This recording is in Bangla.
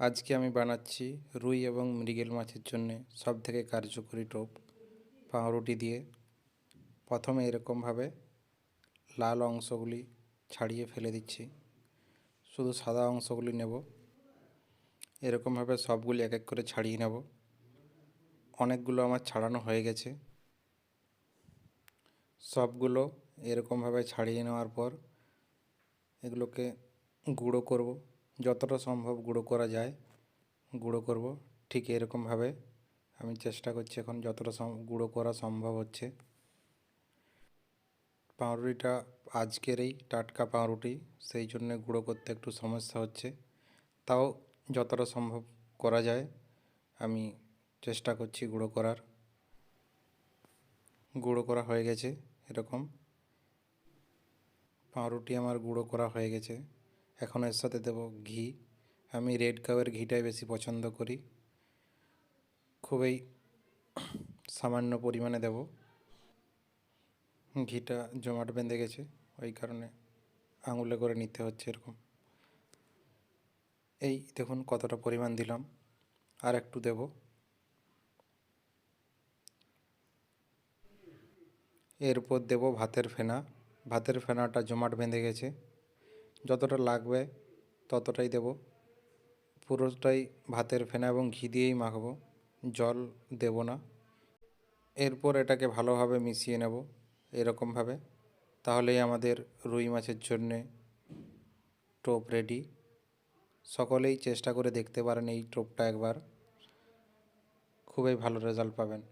আজকে আমি বানাচ্ছি রুই এবং মৃগেল মাছের জন্য সবথেকে কার্যকরী টোপ পাউরুটি দিয়ে। প্রথমে এরকমভাবে লাল অংশগুলি ছাড়িয়ে ফেলে দিচ্ছি, শুধু সাদা অংশগুলি নেব। এরকমভাবে সবগুলি এক এক করে ছাড়িয়ে নেব। অনেকগুলো আমার ছাড়ানো হয়ে গেছে। সবগুলো এরকমভাবে ছাড়িয়ে নেওয়ার পর এগুলোকে গুঁড়ো করব, যতটা সম্ভব গুঁড়ো করা যায় গুঁড়ো করব। ঠিক এরকমভাবে আমি চেষ্টা করছি এখন যতটা গুঁড়ো করা সম্ভব হচ্ছে। পাউরুটিটা আজকেরই টাটকা পাউরুটি, সেই জন্য গুঁড়ো করতে একটু সমস্যা হচ্ছে, তাও যতটা সম্ভব করা যায় আমি চেষ্টা করছি গুঁড়ো করার। গুঁড়ো করা হয়ে গেছে। এরকম পাউরুটি আমার গুঁড়ো করা হয়ে গেছে। এখন এর সাথে দেব ঘি। আমি রেড কাউয়ের ঘিটাই বেশি পছন্দ করি, খুবই সামান্য পরিমাণে দেব। ঘিটা জমাট বেঁধে গেছে, ওই কারণে আঙুলে করে নিতে হচ্ছে এরকম। এই দেখুন কতটা পরিমাণ দিলাম, আর একটু দেব। এরপর দেব ভাতের ফেনা। ভাতের ফেনাটা জমাট বেঁধে গেছে, যতটা লাগবে ততটাই দেব। পুরোটাই ভাতের ফেনা এবং ঘি দিয়েই মাখবো, জল দেব না। এরপর এটাকে ভালোভাবে মিশিয়ে নেব এরকমভাবে। তাহলেই আমাদের রুই মাছের জন্যে টোপ রেডি। সকলেই চেষ্টা করে দেখতে পারেন এই টোপটা একবার, খুবই ভালো রেজাল্ট পাবেন।